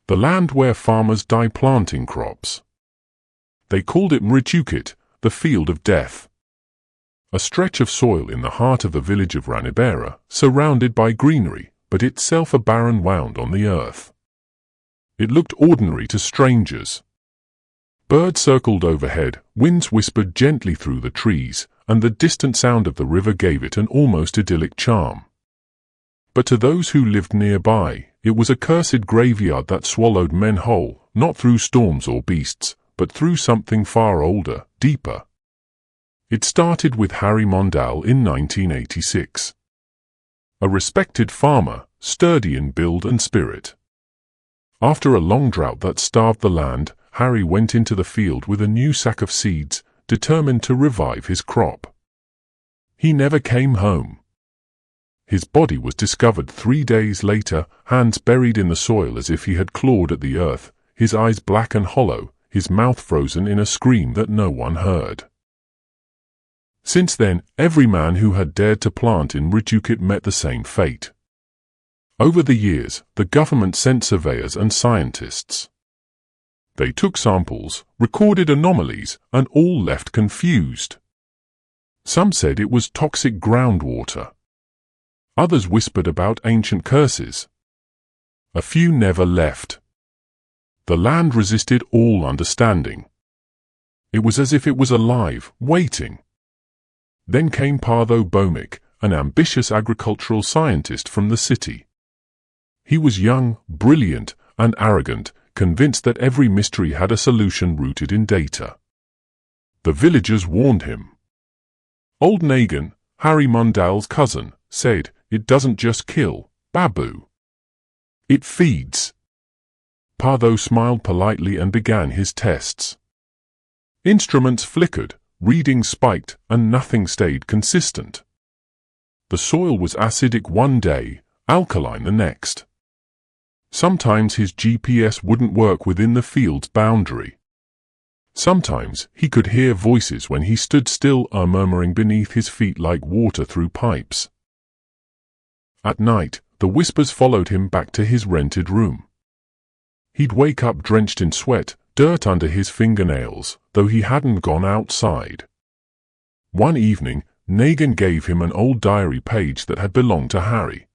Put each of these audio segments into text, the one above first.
the land where farmers die planting crops. They called it Mritukit, the field of death. A stretch of soil in the heart of the village of Ranibera, surrounded by greenery, but itself a barren wound on the earth. It looked ordinary to strangers. Birds circled overhead, winds whispered gently through the trees, and the distant sound of the river gave it an almost idyllic charm. But to those who lived nearby, it was a cursed graveyard that swallowed men whole, not through storms or beasts, but through something far older, deeper. It started with Harry Mondal in 1986. A respected farmer, sturdy in build and spirit. After a long drought that starved the land, Harry went into the field with a new sack of seeds, determined to revive his crop. He never came home. His body was discovered 3 days later, hands buried in the soil as if he had clawed at the earth, his eyes black and hollow, his mouth frozen in a scream that no one heard. Since then, every man who had dared to plant in Mritukit met the same fate. Over the years, the government sent surveyors and scientists. They took samples, recorded anomalies, and all left confused. Some said it was toxic groundwater. Others whispered about ancient curses. A few never left. The land resisted all understanding. It was as if it was alive, waiting. Then came Pardo Bomik, an ambitious agricultural scientist from the city. He was young, brilliant, and arrogant, convinced that every mystery had a solution rooted in data. The villagers warned him. Old Nagan, Harry Mondal's cousin, said, "It doesn't just kill, Babu. It feeds." Pardo smiled politely and began his tests. Instruments flickered, readings spiked, and nothing stayed consistent. The soil was acidic one day, alkaline the next. Sometimes his GPS wouldn't work within the field's boundary. Sometimes he could hear voices when he stood still, murmuring beneath his feet like water through pipes. At night, the whispers followed him back to his rented room. He'd wake up drenched in sweat, dirt under his fingernails, though he hadn't gone outside. One evening, Nagan gave him an old diary page that had belonged to Harry.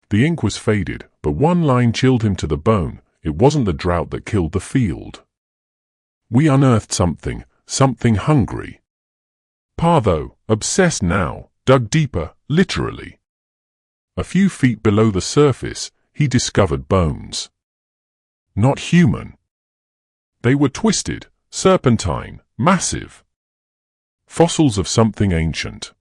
The ink was faded, but one line chilled him to the bone. It wasn't the drought that killed the field. "We unearthed something hungry." Pardo, obsessed now, dug deeper, literally. A few feet below the surface, he discovered bones. Not human. They were twisted, serpentine, massive. Fossils of something ancient.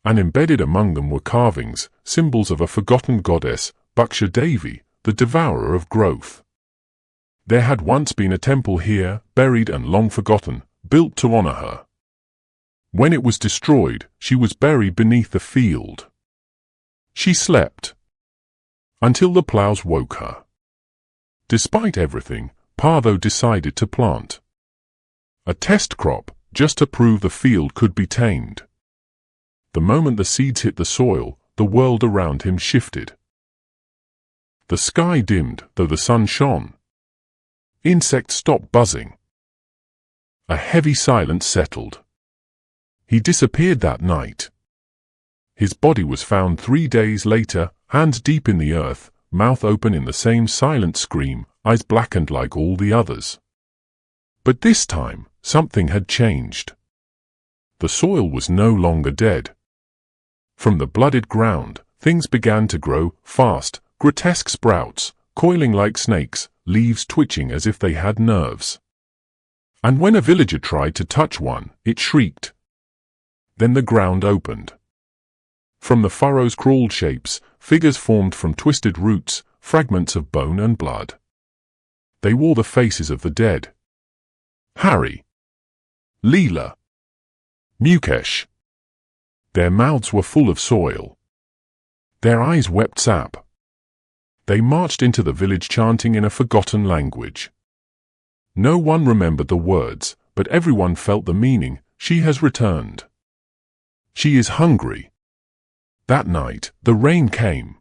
And embedded among them were carvings, symbols of a forgotten goddess, Bhaksha Devi, the devourer of growth. There had once been a temple here, buried and long forgotten, built to honor her. When it was destroyed, she was buried beneath the field. She slept. Until the plows woke her. Despite everything, Pardo decided to plant. A test crop, just to prove the field could be tamed. The moment the seeds hit the soil, the world around him shifted. The sky dimmed, though the sun shone. Insects stopped buzzing. A heavy silence settled. He disappeared that night. His body was found 3 days later, hands deep in the earth, mouth open in the same silent scream, eyes blackened like all the others. But this time, something had changed. The soil was no longer dead. From the blooded ground, things began to grow, fast, grotesque sprouts, coiling like snakes, leaves twitching as if they had nerves. And when a villager tried to touch one, it shrieked. Then the ground opened. From the furrows crawled shapes, figures formed from twisted roots, fragments of bone and blood. They wore the faces of the dead. Harry. Leela. Mukesh. Their mouths were full of soil. Their eyes wept sap. They marched into the village chanting in a forgotten language. No one remembered the words, but everyone felt the meaning. She has returned. She is hungry. That night, the rain came.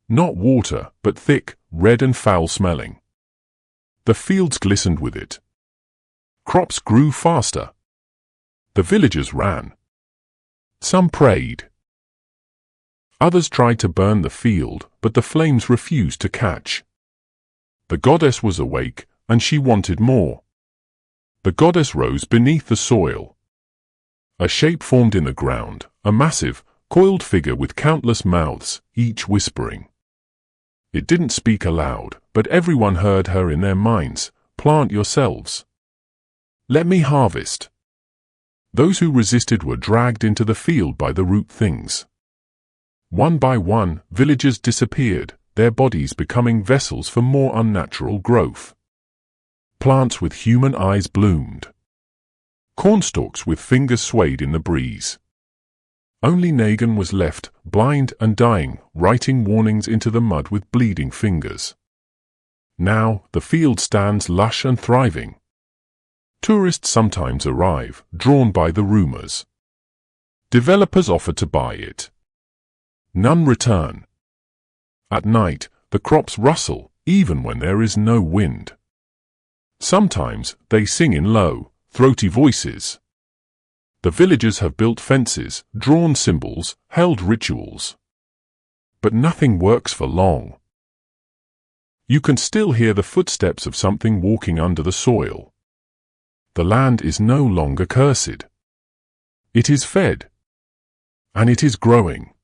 Not water, but thick, red and foul-smelling. The fields glistened with it. Crops grew faster. The villagers ran. Some prayed. Others tried to burn the field, but the flames refused to catch. The goddess was awake, and she wanted more. The goddess rose beneath the soil. A shape formed in the ground, a massive, coiled figure with countless mouths, each whispering. It didn't speak aloud, but everyone heard her in their minds. Plant yourselves. Let me harvest. Those who resisted were dragged into the field by the root things. One by one, villagers disappeared, their bodies becoming vessels for more unnatural growth. Plants with human eyes bloomed. Cornstalks with fingers swayed in the breeze. Only Nagin was left, blind and dying, writing warnings into the mud with bleeding fingers. Now, the field stands lush and thriving. Tourists sometimes arrive, drawn by the rumors. Developers offer to buy it. None return. At night, the crops rustle, even when there is no wind. Sometimes, they sing in low, throaty voices. The villagers have built fences, drawn symbols, held rituals. But nothing works for long. You can still hear the footsteps of something walking under the soil. The land is no longer cursed. It is fed. And it is growing.